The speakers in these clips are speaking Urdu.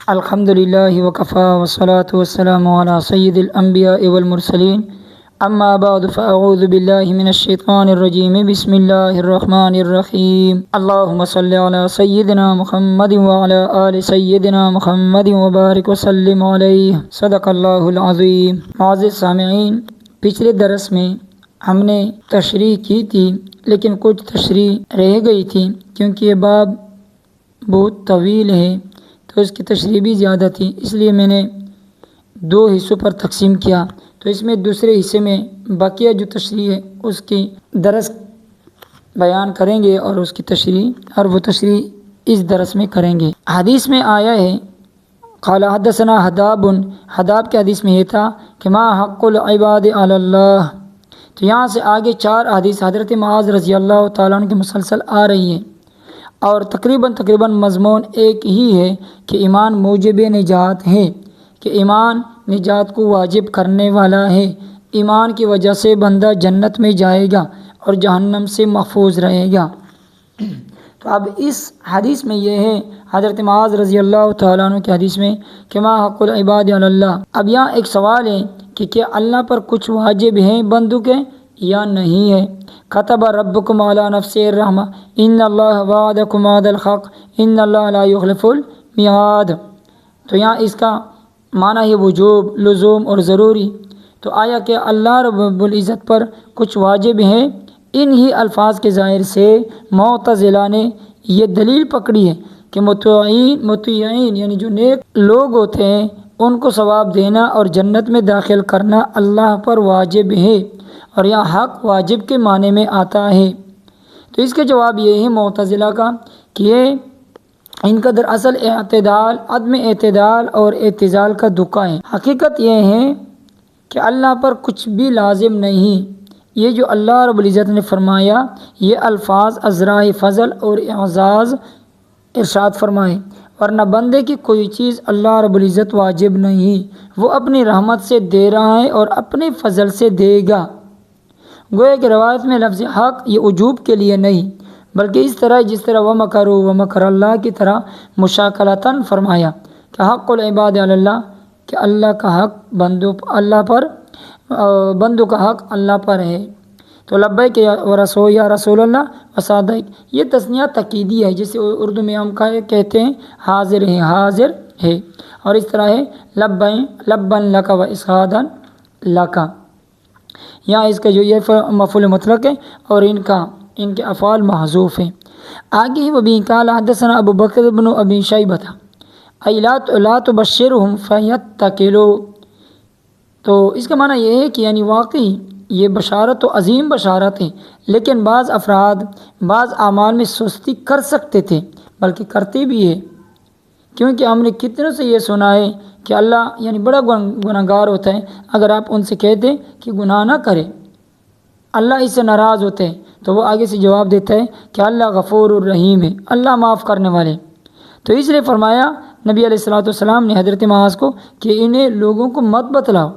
الحمد للہ وکفا والصلاة والسلام علی سید الانبیاء والمرسلین اما بعد فاعوذ باللہ من الشیطان الرجیم بسم اللہ الرحمن الرحیم اللہم صلی علی سیدنا محمد وعلی آل سیدنا محمد وبارک وسلم علیہ صدق اللہ العظیم۔ معزز سامعین، پچھلے درس میں ہم نے تشریح کی تھی لیکن کچھ تشریح رہ گئی تھی کیونکہ یہ باب بہت طویل ہے تو اس کی تشریح بھی زیادہ تھی، اس لیے میں نے دو حصوں پر تقسیم کیا۔ تو اس میں دوسرے حصے میں بقیہ جو تشریح ہے اس کی درس بیان کریں گے اور اس کی تشریح اور وہ تشریح اس درس میں کریں گے۔ حدیث میں آیا ہے قال حدثنا حداب کے حدیث میں یہ تھا کہ ما حق العباد علی اللہ۔ تو یہاں سے آگے 4 حدیث حضرت معاذ رضی اللہ تعالیٰ عنہ کی مسلسل آ رہی ہے اور تقریباً مضمون ایک ہی ہے کہ ایمان موجب نجات ہے، کہ ایمان نجات کو واجب کرنے والا ہے۔ ایمان کی وجہ سے بندہ جنت میں جائے گا اور جہنم سے محفوظ رہے گا۔ تو اب اس حدیث میں یہ ہے حضرت معاذ رضی اللہ تعالیٰ عنہ کی حدیث میں کہ ما حق العباد علی اللہ۔ اب یہاں ایک سوال ہے کہ کیا اللہ پر کچھ واجب ہیں بندوں کے یا نہیں ہے؟ کتب ربکم علی نفسہ الرحمہ ان اللہ وعدکم وعد الحق ان اللہ لا یخلف المیعاد۔ تو یہاں اس کا معنی ہے وجوب، لزوم اور ضروری۔ تو آیا کہ اللہ رب العزت پر کچھ واجب ہیں؟ انہی الفاظ کے ظاہر سے معتزلہ نے یہ دلیل پکڑی ہے کہ مطیعین یعنی جو نیک لوگ ہوتے ہیں ان کو ثواب دینا اور جنت میں داخل کرنا اللہ پر واجب ہے، اور یہاں حق واجب کے معنی میں آتا ہے۔ تو اس کے جواب یہ ہے معتزلہ کا کہ یہ ان کا دراصل اعتدال، عدم اعتدال اور اعتزال کا دکا ہے۔ حقیقت یہ ہے کہ اللہ پر کچھ بھی لازم نہیں۔ یہ جو اللہ رب العزت نے فرمایا یہ الفاظ ازراء فضل اور اعزاز ارشاد فرمائے، ورنہ بندے کی کوئی چیز اللہ رب العزت واجب نہیں، وہ اپنی رحمت سے دے رہا ہے اور اپنے فضل سے دے گا۔ گویا کہ روایت میں لفظ حق یہ وجوب کے لیے نہیں بلکہ اس طرح جس طرح وَمَكَرُوا وَمَكَرَ اللَّهُ کی طرح مشاکلتاً فرمایا کہ حق العباد علی اللہ، کہ اللہ کا حق بندوں کا حق اللہ پر ہے۔ تو لبیک یا رسول اللہ وصادق یہ تثنیہ تقیدی ہے، جسے اردو میں ہم کہتے ہیں حاضر ہے، حاضر ہے، اور اس طرح ہے لبن لک و اسعادا لک۔ یہاں اس کا جو یہ مفعول مطلق ہے اور ان کے افعال محذوف ہیں۔ آگے ہی وبی قال حدثنا ابو بکر بن ابی شیبہ ای لا تبشرهم فیتکلوا۔ تو اس کا معنی یہ ہے کہ یعنی واقعی یہ بشارت تو عظیم بشارت ہے، لیکن بعض افراد بعض اعمال میں سستی کر سکتے تھے بلکہ کرتے بھی ہے، کیونکہ ہم نے کتنوں سے یہ سنا ہے کہ اللہ یعنی بڑا گناہگار ہوتا ہے، اگر آپ ان سے کہتے کہ گناہ نہ کرے اللہ اس سے ناراض ہوتے ہیں تو وہ آگے سے جواب دیتا ہے کہ اللہ غفور الرحیم ہے، اللہ معاف کرنے والے۔ تو اس لیے فرمایا نبی علیہ الصلوۃ والسلام نے حضرت معاذ کو کہ انہیں لوگوں کو مت بتلاؤ۔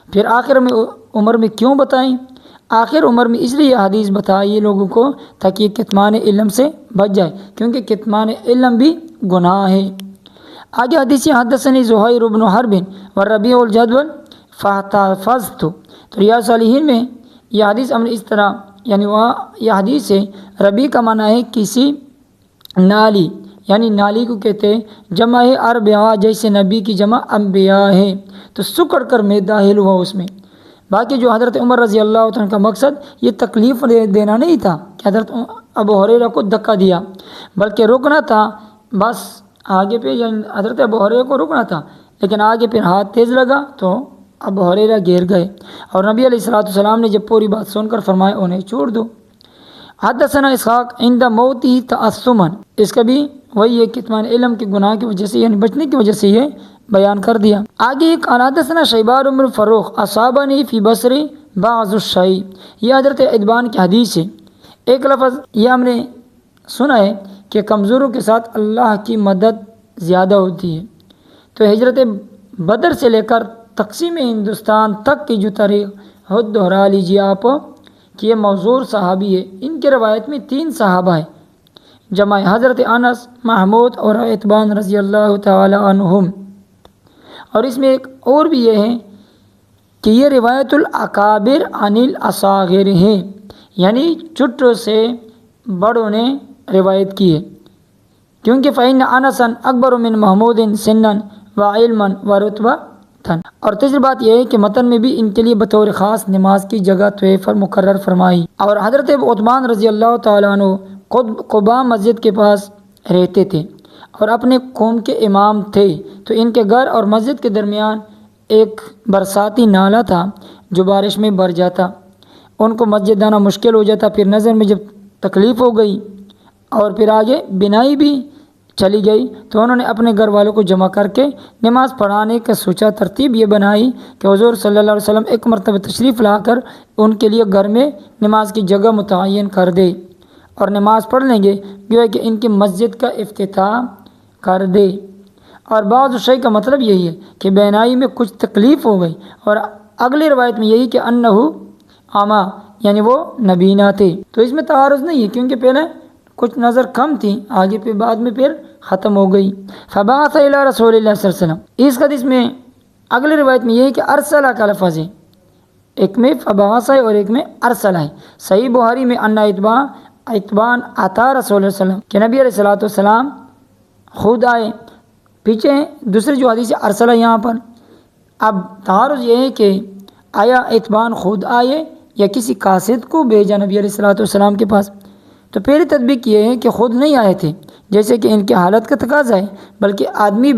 پھر آخر میں عمر میں کیوں بتائیں؟ آخر عمر میں اس لیے یہ حدیث بتائی لوگوں کو تاکہ کتمان علم سے بچ جائے، کیونکہ کتمان علم بھی گناہ ہے۔ آگے حدیث حدثنی زہیر بن حرب والربیع الجدول فاحتفظت۔ تو ریاض الصالحین میں یہ حدیث ہم نے اس طرح یعنی وہاں یہ حدیث ہے، ربیع کا معنی ہے کسی نالی، یعنی نالی کو کہتے ہیں، جمع ہے اربعہ جیسے نبی کی جمع انبیاء ہے، تو سکڑ کر میں داخل ہوا اس میں۔ باقی جو حضرت عمر رضی اللہ عنہ کا مقصد یہ تکلیف دینا نہیں تھا کہ حضرت ابو ہریرہ کو دھکا دیا، بلکہ روکنا تھا، بس آگے پہ یعنی حضرت ابو ہریرہ کو روکنا تھا، لیکن آگے پھر ہاتھ تیز لگا تو ابو ہریرہ گر گئے، اور نبی علیہ الصلوۃ والسلام نے جب پوری بات سن کر فرمایا انہیں چھوڑ دو۔ حدثنا اسحاق عند موتہ تعصما، اس کا بھی وہی ہے کتمان علم کے گناہ کی وجہ سے یعنی بچنے کی وجہ سے یہ بیان کر دیا۔ آگے قال حدثنا شیبان بن فروخ اصابنی فی بصری بعض الشیء، یہ حضرت عتبان کی حدیث ہے۔ ایک لفظ یہ ہم نے سنا ہے کہ کمزوروں کے ساتھ اللہ کی مدد زیادہ ہوتی ہے۔ تو ہجرت بدر سے لے کر تقسیم ہندوستان تک کی جو تاریخ خود دہرا لیجیے آپ کہ یہ موزور صحابی ہے۔ ان کے روایت میں 3 صحابہ ہیں جمع حضرت انس، محمود اور اتبان رضی اللہ تعالی عنہم۔ اور اس میں ایک اور بھی یہ ہے کہ یہ روایت الاکابر عن الاصاغر ہے، یعنی چھوٹوں سے بڑوں نے روایت کی ہے، کیونکہ فإن انسا اکبر من محمود سنا وعلما ورتبۃ۔ اور تیسری بات یہ ہے کہ متن میں بھی ان کے لیے بطور خاص نماز کی جگہ طے مقرر فرمائی۔ اور حضرت عثمان رضی اللہ تعالیٰ عنہ خود قباء مسجد کے پاس رہتے تھے اور اپنے قوم کے امام تھے، تو ان کے گھر اور مسجد کے درمیان ایک برساتی نالہ تھا جو بارش میں بھر جاتا، ان کو مسجد آنا مشکل ہو جاتا۔ پھر نظر میں جب تکلیف ہو گئی اور پھر آگے بنائی بھی چلی گئی تو انہوں نے اپنے گھر والوں کو جمع کر کے نماز پڑھانے کا سوچا۔ ترتیب یہ بنائی کہ حضور صلی اللہ علیہ وسلم ایک مرتبہ تشریف لا کر ان کے لیے گھر میں نماز کی جگہ متعین کر دے اور نماز پڑھ لیں گے، گویا کہ ان کی مسجد کا افتتاح کر دے۔ اور بعض شیء کا مطلب یہی ہے کہ بینائی میں کچھ تکلیف ہو گئی، اور اگلی روایت میں یہی کہ انہو عما، یعنی وہ نبینا تھے۔ تو اس میں تعارض نہیں ہے، کیونکہ پہلے کچھ نظر کم تھی، آگے پھر بعد میں پھر ختم ہو گئی۔ فبعث الی رسول اللہ صلی اللہ علیہ وسلم، اس حدیث میں اگلی روایت میں یہ ہے کہ ارسلہ کا لفظ ہے، ایک میں فبعث ہے اور ایک میں ارسلہ ہے۔ صحیح بخاری میں ان اتبان عطا رسول اللہ صلی اللہ علیہ وسلم کہ نبی علیہ الصلوۃ والسلام خود آئے، پیچھے دوسری جو حدیث ہے ارسلہ یہاں پر۔ اب تعارض یہ ہے کہ آیا اتبان خود آئے یا کسی قاصد کو بھیجا نبی علیہ الصلوۃ والسلام کے پاس؟ تو پہلی تطبیق یہ ہے کہ خود نہیں آئے تھے جیسے کہ ان کی حالت کا تقاضا ہے، بلکہ آدمی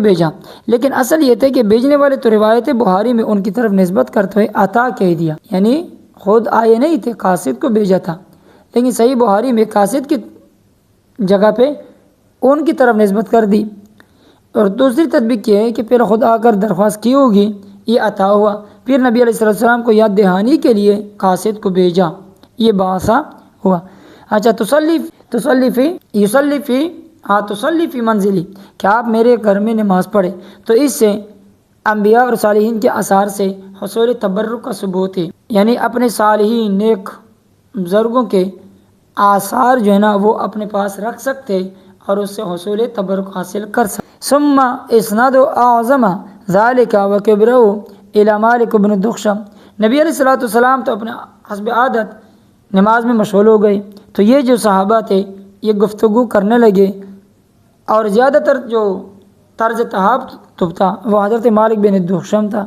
بھیجا، لیکن اصل یہ تھے کہ بھیجنے والے تو روایت بخاری میں ان کی طرف نسبت کرتے ہوئے عطا کہہ دیا، یعنی خود آئے نہیں تھے، قاصد کو بھیجا تھا، لیکن صحیح بخاری میں قاصد کی جگہ پہ ان کی طرف نسبت کر دی۔ اور دوسری تطبیق یہ ہے کہ پھر خود آ کر درخواست کی ہوگی، یہ عطا ہوا، پھر نبی علیہ السلام کو یاد دہانی کے لیے قاصد کو بھیجا، یہ بعثہ ہوا۔ اچھا، تصلی فی منزلی، کہ آپ میرے گھر میں نماز پڑھے، تو اس سے انبیاء اور صالحین کے آثار سے حصول تبرک کا ثبوت ہے، یعنی اپنے صالحین نیک بزرگوں کے آثار جو ہے نا وہ اپنے پاس رکھ سکتے اور اس سے حصول تبرک حاصل کر سکتے۔ ثم اسناد اعظم ذالک وکبرہ الی مالک بن دخشم، نبی علیہ الصلوۃ والسلام تو اپنے حسب عادت نماز میں مشغول ہو گئے، تو یہ جو صحابہ تھے یہ گفتگو کرنے لگے، اور زیادہ تر جو طرز تحاب تھا وہ حضرت مالک بن دخشم تھا،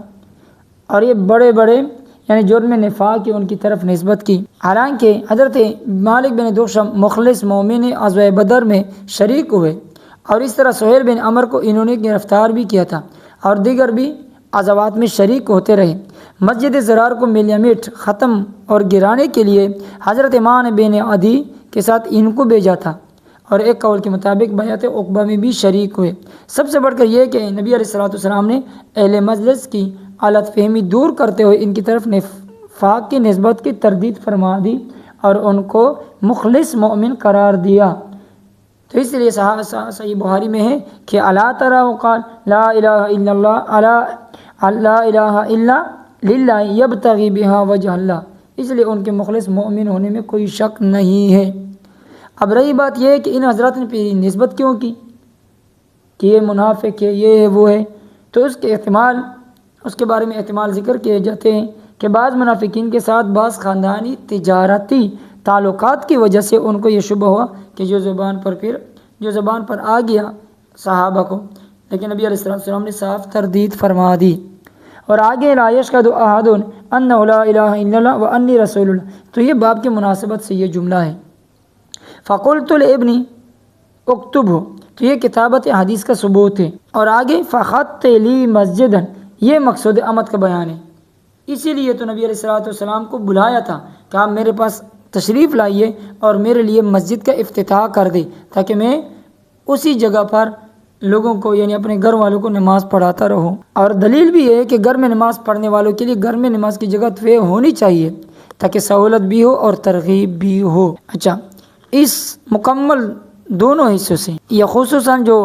اور یہ بڑے یعنی جرم نفاق کی ان کی طرف نسبت کی، حالانکہ حضرت مالک بن دخشم مخلص مومن غزوہ بدر میں شریک ہوئے، اور اس طرح سہیل بن عمرو کو انہوں نے گرفتار بھی کیا تھا، اور دیگر بھی غزوات میں شریک ہوتے رہے۔ مسجد زرار کو ملیمیٹ ختم اور گرانے کے لیے حضرت مان بن عدی کے ساتھ ان کو بھیجا تھا، اور ایک قول کے مطابق بیعت عقبہ میں بھی شریک ہوئے۔ سب سے بڑھ کر یہ کہ نبی علیہ الصلوۃ والسلام نے اہل مجلس کی غلط فہمی دور کرتے ہوئے ان کی طرف نفاق کی نسبت کی تردید فرما دی اور ان کو مخلص مومن قرار دیا۔ تو اس لیے صحیح بخاری میں ہے کہ الا ترى قال لا الہ الا اللہ لا الہ الا للہ یبتغی بہا وجہ اللہ، اس لیے ان کے مخلص مومن ہونے میں کوئی شک نہیں ہے۔ اب رہی بات یہ ہے کہ ان حضرات نے پھر نسبت کیوں کی کہ یہ منافق ہے، یہ ہے وہ ہے، تو اس کے بارے میں احتمال ذکر کیے جاتے ہیں کہ بعض منافقین کے ساتھ بعض خاندانی تجارتی تعلقات کی وجہ سے ان کو یہ شبہ ہوا کہ جو زبان پر آ گیا صحابہ کو، لیکن نبی علیہ السلام نے صاف تردید فرما دی۔ اور آگے لا یشهد احد انہ لا الہ الا اللہ وانی رسول اللہ، تو یہ باب کی مناسبت سے یہ جملہ ہے۔ فقلت لابنی اکتبہ، تو یہ کتابت حدیث کا ثبوت ہے، اور آگے فخط لی مسجدا، یہ مقصود آمد کا بیان ہے۔ اسی لیے تو نبی علیہ السلام کو بلایا تھا کہ آپ میرے پاس تشریف لائیے اور میرے لیے مسجد کا افتتاح کر دے، تاکہ میں اسی جگہ پر لوگوں کو یعنی اپنے گھر والوں کو نماز پڑھاتا رہوں۔ اور دلیل بھی ہے کہ گھر میں نماز پڑھنے والوں کے لیے گھر میں نماز کی جگہ طے ہونی چاہیے تاکہ سہولت بھی ہو اور ترغیب بھی ہو۔ اچھا، اس مکمل دونوں حصوں سے یا خصوصاً جو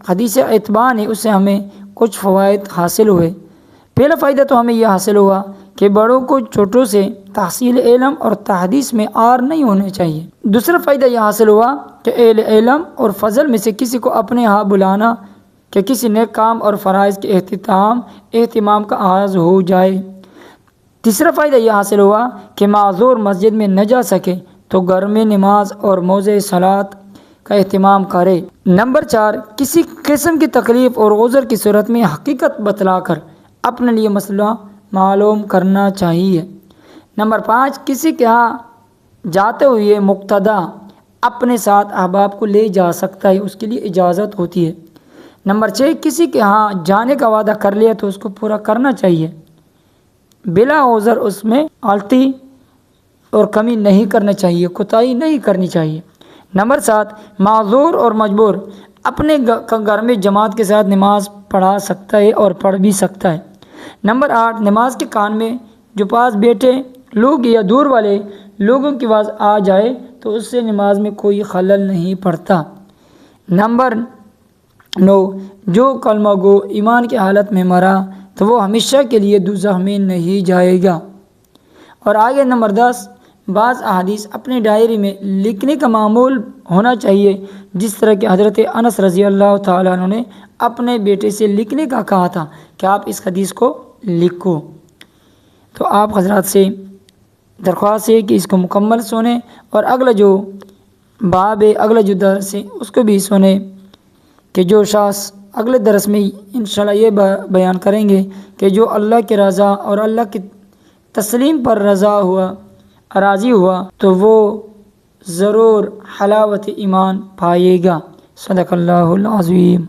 حدیث اتبان ہے اس سے ہمیں کچھ فوائد حاصل ہوئے۔ پہلا فائدہ تو ہمیں یہ حاصل ہوا کہ بڑوں کو چھوٹوں سے تحصیل علم اور تحدیث میں آر نہیں ہونے چاہیے۔ دوسرا فائدہ یہ حاصل ہوا کہ اہل علم اور فضل میں سے کسی کو اپنے ہاں بلانا کہ کسی نیک کام اور فرائض کے اہتمام کا آغاز ہو جائے۔ تیسرا فائدہ یہ حاصل ہوا کہ معذور مسجد میں نہ جا سکے تو گھر میں نماز اور موضع صلاۃ کا اہتمام کرے۔ نمبر 4، کسی قسم کی تکلیف اور عذر کی صورت میں حقیقت بتلا کر اپنے لیے مسئلہ معلوم کرنا چاہیے۔ نمبر 5، کسی کے ہاں جاتے ہوئے مقتدا اپنے ساتھ احباب کو لے جا سکتا ہے، اس کے لیے اجازت ہوتی ہے۔ نمبر 6، کسی کے ہاں جانے کا وعدہ کر لیا تو اس کو پورا کرنا چاہیے، بلا عذر اس میں غلطی اور کمی نہیں کرنا چاہیے، کوتاہی نہیں کرنی چاہیے۔ نمبر 7، معذور اور مجبور اپنے گھر میں جماعت کے ساتھ نماز پڑھا سکتا ہے اور پڑھ بھی سکتا ہے۔ نمبر 8، نماز کے کان میں جو پاس بیٹھے لوگ یا دور والے لوگوں کی آواز آ جائے تو اس سے نماز میں کوئی خلل نہیں پڑتا۔ نمبر 9، جو کلمہ گو ایمان کی حالت میں مرا تو وہ ہمیشہ کے لیے دوزخ میں نہیں جائے گا۔ اور آگے نمبر 10، بعض احادیث اپنے ڈائری میں لکھنے کا معمول ہونا چاہیے، جس طرح کہ حضرت انس رضی اللہ تعالیٰ عنہ نے اپنے بیٹے سے لکھنے کا کہا تھا کہ آپ اس حدیث کو لکھو۔ تو آپ حضرات سے درخواست ہے کہ اس کو مکمل سنیں اور اگلا جو باب ہے، اگلا جو درس ہے اس کو بھی سنیں، کہ جو شخص اگلے درس میں انشاءاللہ یہ بیان کریں گے کہ جو اللہ کی رضا اور اللہ کی تسلیم پر راضی ہوا تو وہ ضرور حلاوت ایمان پائے گا۔ صدق اللہ العظیم۔